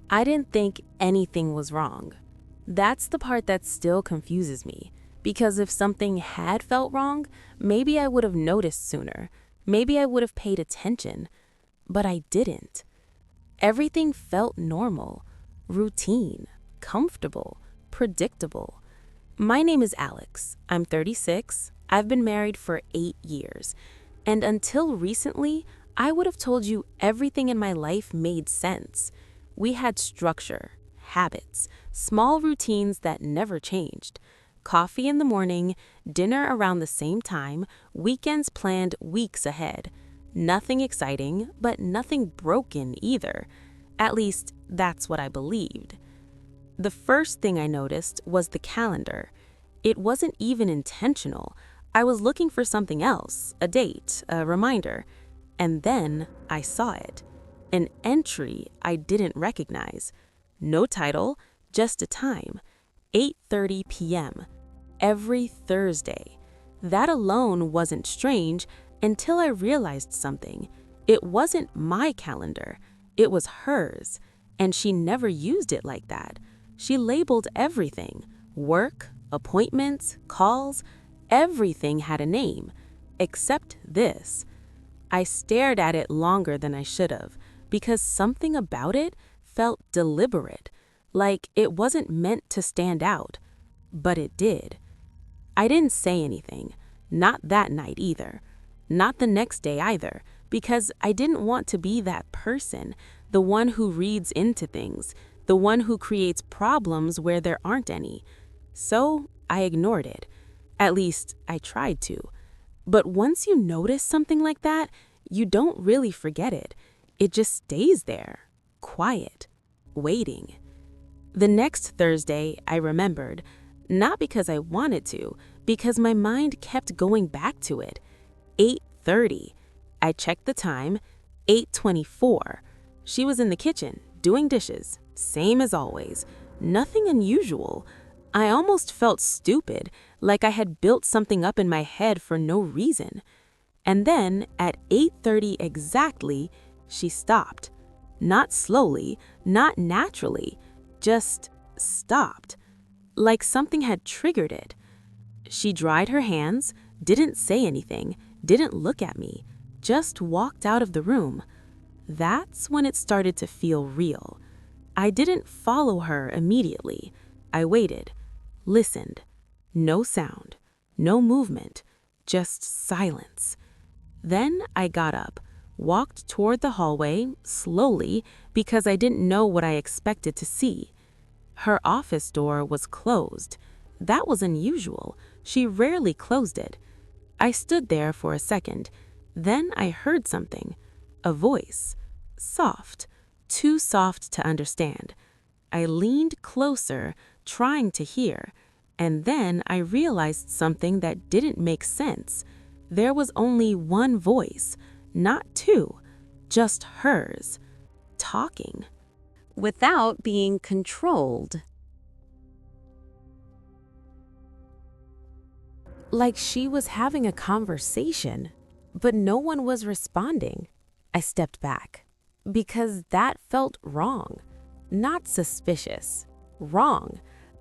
I didn't think anything was wrong. That's the part that still confuses me, because if something had felt wrong, maybe I would have noticed sooner. Maybe I would have paid attention. But I didn't. Everything felt normal, routine, comfortable, predictable. My name is Alex. I'm 36. I've been married for 8 years. And until recently, I would have told you everything in my life made sense. We had structure, habits, small routines that never changed. Coffee in the morning, dinner around the same time, weekends planned weeks ahead. Nothing exciting, but nothing broken either. At least, that's what I believed. The first thing I noticed was the calendar. It wasn't even intentional. I was looking for something else, a date, a reminder. And then I saw it. An entry I didn't recognize. No title, just a time. 8:30 p.m. Every Thursday. That alone wasn't strange until I realized something. It wasn't my calendar. It was hers. And she never used it like that. She labeled everything. Work, appointments, calls, everything had a name. Except this. I stared at it longer than I should have, because something about it felt deliberate, like it wasn't meant to stand out. But it did. I didn't say anything, not that night either, not the next day either, because I didn't want to be that person, the one who reads into things, the one who creates problems where there aren't any. So I ignored it. At least I tried to. But once you notice something like that, you don't really forget it. It just stays there, quiet, waiting. The next Thursday, I remembered, not because I wanted to, because my mind kept going back to it. 8:30. I checked the time, 8:24. She was in the kitchen, doing dishes, same as always. Nothing unusual. I almost felt stupid, like I had built something up in my head for no reason. And then, at 8:30 exactly, she stopped. Not slowly, not naturally, just stopped. Like something had triggered it. She dried her hands, didn't say anything, didn't look at me, just walked out of the room. That's when it started to feel real. I didn't follow her immediately. I waited, listened. No sound, no movement, just silence. Then I got up, walked toward the hallway, slowly, because I didn't know what I expected to see. Her office door was closed. That was unusual. She rarely closed it. I stood there for a second. Then I heard something. A voice. Soft. Too soft to understand. I leaned closer, trying to hear. And then I realized something that didn't make sense. There was only one voice, not two, just hers, talking. Without being controlled. Like she was having a conversation, but no one was responding. I stepped back, because that felt wrong. Not suspicious. Wrong.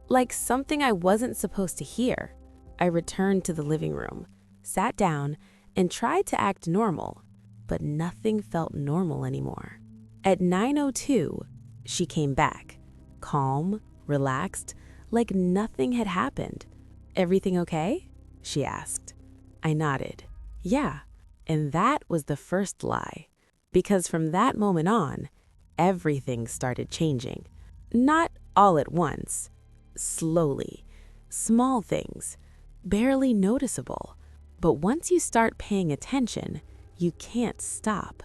Like something I wasn't supposed to hear. I returned to the living room, sat down, and tried to act normal, but nothing felt normal anymore. At 9:02, she came back, calm, relaxed, like nothing had happened. "Everything okay?" she asked. I nodded. Yeah, and that was the first lie, because from that moment on, everything started changing. Not all at once. Slowly, small things, barely noticeable. But once you start paying attention, you can't stop.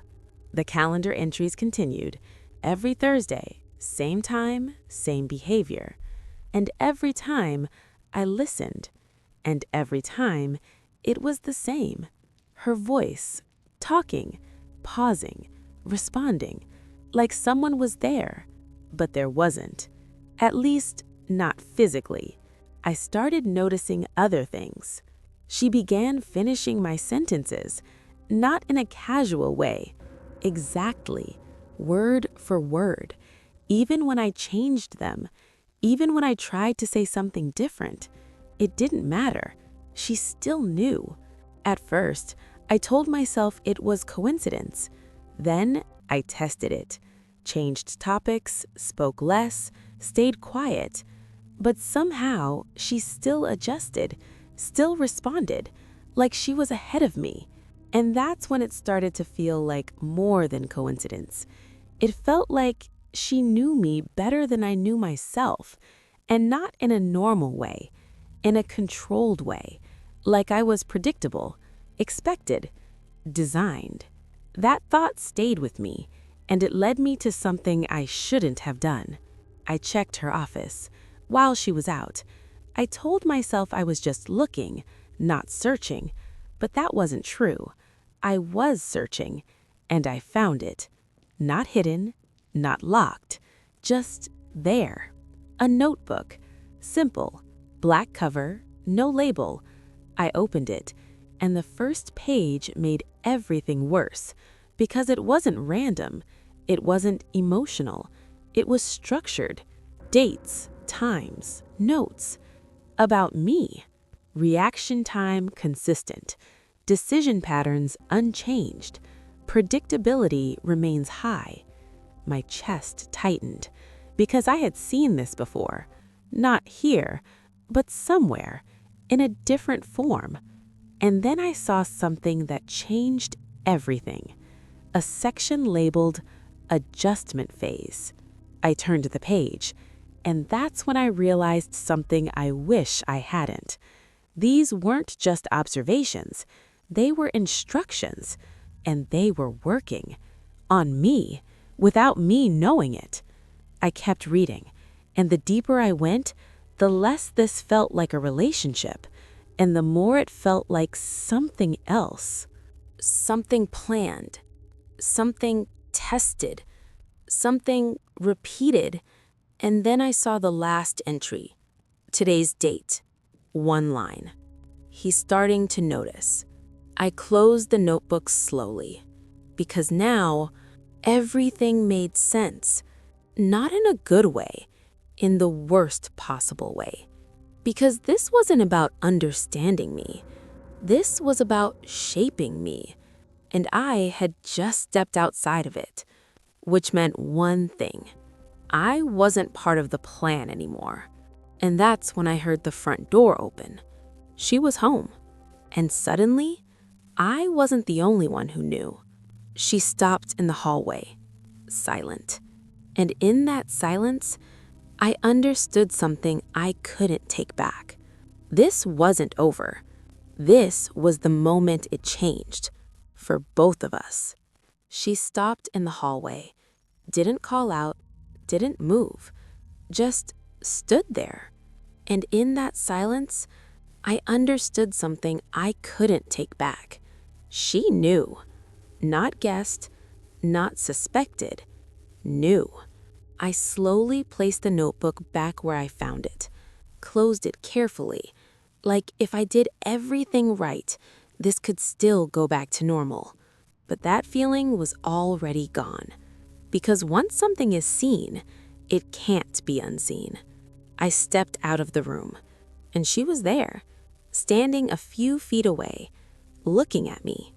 The calendar entries continued. Every Thursday, same time, same behavior. And every time, I listened. And every time, it was the same. Her voice, talking, pausing, responding, like someone was there. But there wasn't. At least, not physically. I started noticing other things. She began finishing my sentences, not in a casual way, exactly, word for word. Even when I changed them, even when I tried to say something different, it didn't matter. She still knew. At first, I told myself it was coincidence. Then I tested it, changed topics, spoke less, stayed quiet. But somehow, she still adjusted, still responded, like she was ahead of me. And that's when it started to feel like more than coincidence. It felt like she knew me better than I knew myself, and not in a normal way, in a controlled way, like I was predictable, expected, designed. That thought stayed with me, and it led me to something I shouldn't have done. I checked her office. While she was out, I told myself I was just looking, not searching, but that wasn't true. I was searching, and I found it. Not hidden, not locked, just there. A notebook, simple, black cover, no label. I opened it, and the first page made everything worse, because it wasn't random, it wasn't emotional, it was structured. Dates, times, notes. About me. Reaction time consistent. Decision patterns unchanged. Predictability remains high. My chest tightened, because I had seen this before. Not here, but somewhere, in a different form. And then I saw something that changed everything. A section labeled Adjustment Phase. I turned the page, and that's when I realized something I wish I hadn't. These weren't just observations. They were instructions, and they were working. On me, without me knowing it. I kept reading, and the deeper I went, the less this felt like a relationship, and the more it felt like something else. Something planned, something tested, something repeated. And then I saw the last entry. Today's date. One line. He's starting to notice. I closed the notebook slowly, because now everything made sense. Not in a good way, in the worst possible way. Because this wasn't about understanding me. This was about shaping me. And I had just stepped outside of it, which meant one thing. I wasn't part of the plan anymore. And that's when I heard the front door open. She was home. And suddenly, I wasn't the only one who knew. She stopped in the hallway, silent. And in that silence, I understood something I couldn't take back. This wasn't over. This was the moment it changed, for both of us. She stopped in the hallway, didn't call out, didn't move, just stood there. And in that silence, I understood something I couldn't take back. She knew, not guessed, not suspected, knew. I slowly placed the notebook back where I found it, closed it carefully, like if I did everything right, this could still go back to normal. But that feeling was already gone. Because once something is seen, it can't be unseen. I stepped out of the room, and she was there, standing a few feet away, looking at me.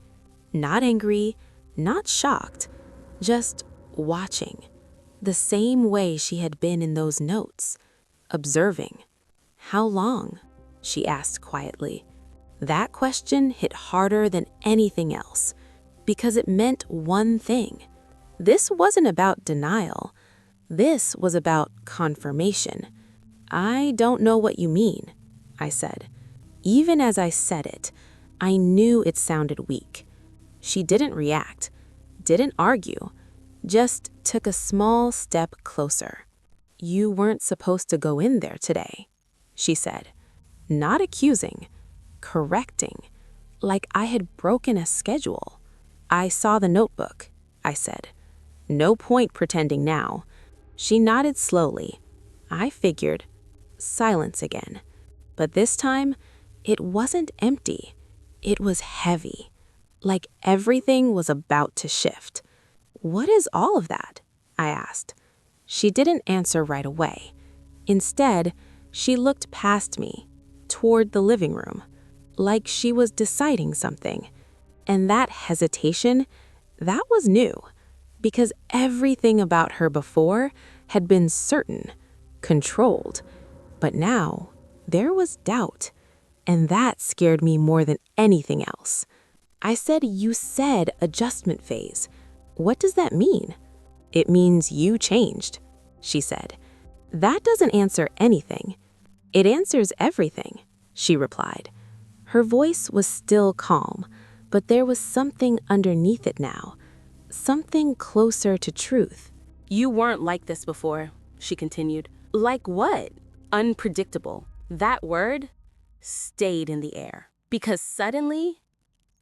Not angry, not shocked, just watching. The same way she had been in those notes, observing. "How long?" she asked quietly. That question hit harder than anything else, because it meant one thing. This wasn't about denial. This was about confirmation. "I don't know what you mean," I said. Even as I said it, I knew it sounded weak. She didn't react, didn't argue, just took a small step closer. "You weren't supposed to go in there today," she said. Not accusing, correcting, like I had broken a schedule. "I saw the notebook," I said. "No point pretending now." She nodded slowly. I figured. Silence again. But this time, it wasn't empty. It was heavy, like everything was about to shift. "What is all of that?" I asked. She didn't answer right away. Instead, she looked past me, toward the living room, like she was deciding something. And that hesitation, that was new, because everything about her before had been certain, controlled. But now, there was doubt, and that scared me more than anything else. I said, "You said adjustment phase. What does that mean?" "It means you changed," she said. "That doesn't answer anything. It answers everything," she replied. Her voice was still calm, but there was something underneath it now, something closer to truth. "You weren't like this before," she continued. "Like what?" "Unpredictable." That word stayed in the air, because suddenly,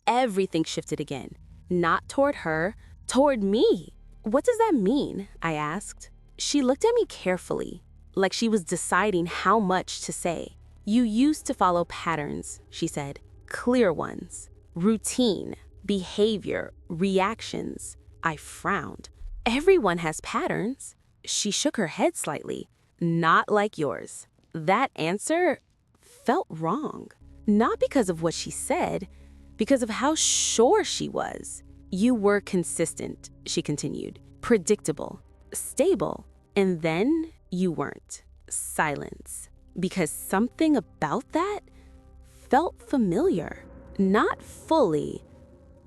everything shifted again. Not toward her, toward me. "What does that mean?" I asked. She looked at me carefully, like she was deciding how much to say. "You used to follow patterns," she said. "Clear ones. Routine, behavior, reactions." I frowned. "Everyone has patterns." She shook her head slightly. "Not like yours." That answer felt wrong. Not because of what she said, because of how sure she was. "You were consistent," she continued. "Predictable, stable. And then you weren't." Silence. Because something about that felt familiar. Not fully,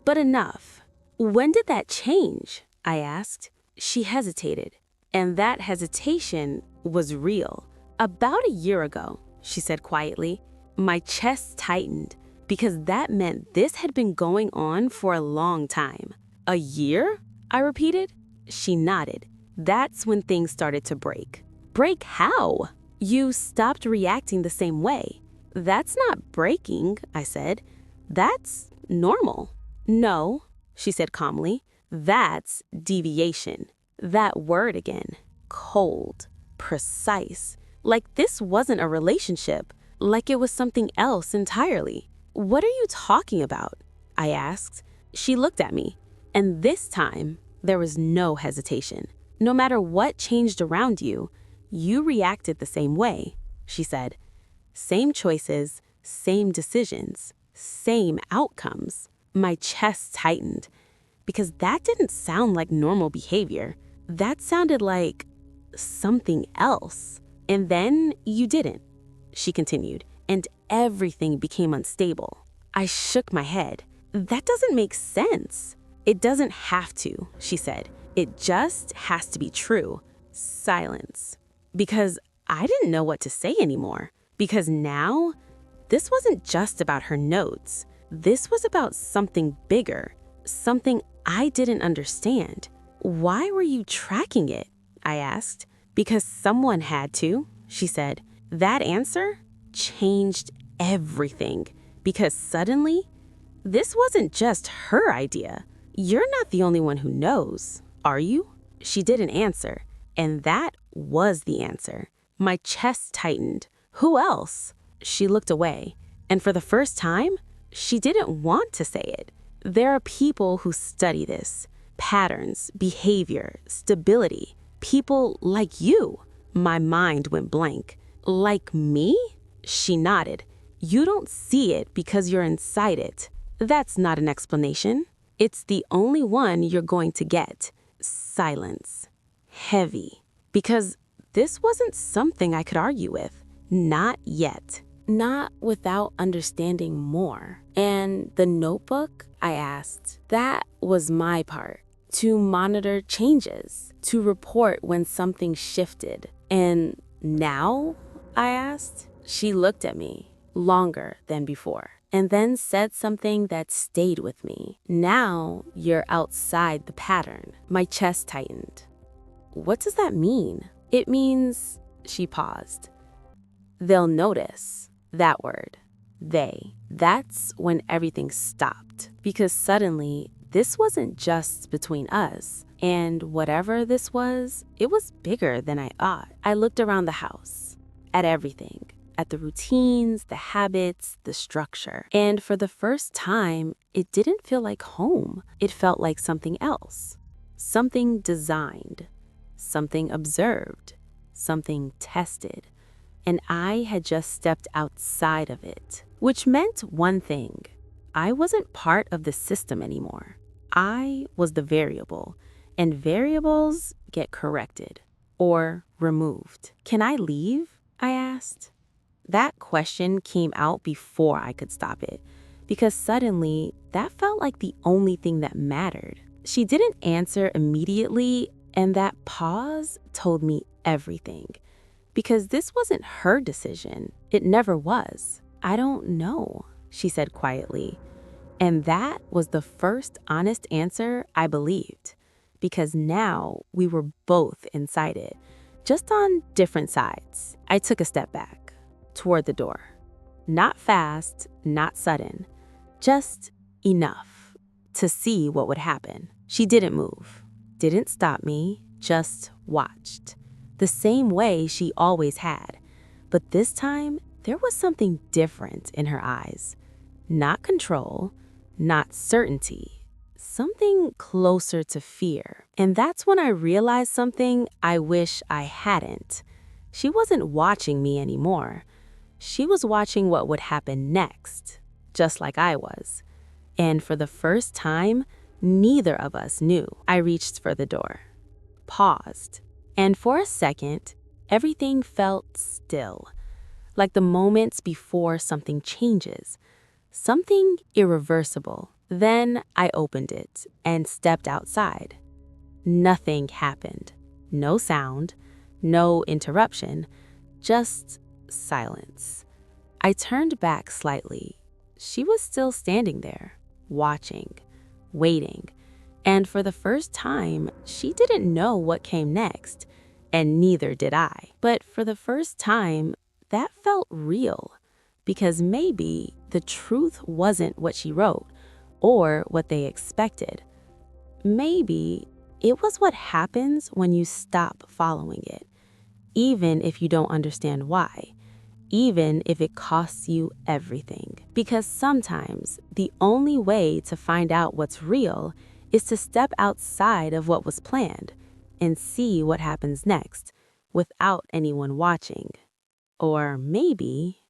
but enough. "When did that change?" I asked. She hesitated, and that hesitation was real. "About a year ago," she said quietly. My chest tightened, because that meant this had been going on for a long time. "A year?" I repeated. She nodded. "That's when things started to break." "Break how?" "You stopped reacting the same way." "That's not breaking," I said. "That's normal." "No," she said calmly. "That's deviation." That word again. Cold. Precise. Like this wasn't a relationship. Like it was something else entirely. "What are you talking about?" I asked. She looked at me, and this time there was no hesitation. "No matter what changed around you, you reacted the same way," she said. "Same choices, same decisions, same outcomes." My chest tightened, because that didn't sound like normal behavior. That sounded like something else. "And then you didn't," she continued, "and everything became unstable." I shook my head. "That doesn't make sense." "It doesn't have to," she said. "It just has to be true." Silence. Because I didn't know what to say anymore. Because now, this wasn't just about her notes. This was about something bigger, something I didn't understand. "Why were you tracking it?" I asked. "Because someone had to," she said. That answer changed everything. Because suddenly, this wasn't just her idea. "You're not the only one who knows, are you?" She didn't answer, and that was the answer. My chest tightened. "Who else?" She looked away, and for the first time, she didn't want to say it. "There are people who study this. Patterns, behavior, stability. People like you." My mind went blank. "Like me?" She nodded. "You don't see it because you're inside it. That's not an explanation. It's the only one you're going to get." Silence. Heavy. Because this wasn't something I could argue with. Not yet. Not without understanding more. "And the notebook?" I asked. "That was my part. To monitor changes. To report when something shifted. And now?" I asked. She looked at me longer than before, and then said something that stayed with me. "Now you're outside the pattern." My chest tightened. "What does that mean?" "It means," she paused, "they'll notice." That word. They. That's when everything stopped. Because suddenly, this wasn't just between us. And whatever this was, it was bigger than I thought. I looked around the house, at everything. At the routines, the habits, the structure. And for the first time, it didn't feel like home. It felt like something else. Something designed. something observed, something tested, and I had just stepped outside of it, which meant one thing. I wasn't part of the system anymore. I was the variable, and variables get corrected or removed. Can I leave? I asked. That question came out before I could stop it, because suddenly that felt like the only thing that mattered. She didn't answer immediately, and that pause told me everything. Because this wasn't her decision. It never was. I don't know, she said quietly. And that was the first honest answer I believed. Because now we were both inside it, just on different sides. I took a step back, toward the door. Not fast, not sudden, just enough to see what would happen. She didn't move, didn't stop me, just watched. The same way she always had. But this time, there was something different in her eyes. Not control, not certainty, something closer to fear. And that's when I realized something I wish I hadn't. She wasn't watching me anymore. She was watching what would happen next, just like I was. And for the first time, neither of us knew. I reached for the door, paused, and for a second, everything felt still, like the moments before something changes, something irreversible. Then I opened it and stepped outside. Nothing happened. No sound, no interruption, just silence. I turned back slightly. She was still standing there, watching, waiting. And for the first time, she didn't know what came next, and neither did I. But for the first time, that felt real, because maybe the truth wasn't what she wrote or what they expected. Maybe it was what happens when you stop following it, even if you don't understand why, even if it costs you everything. Because sometimes the only way to find out what's real is to step outside of what was planned and see what happens next without anyone watching. Or maybe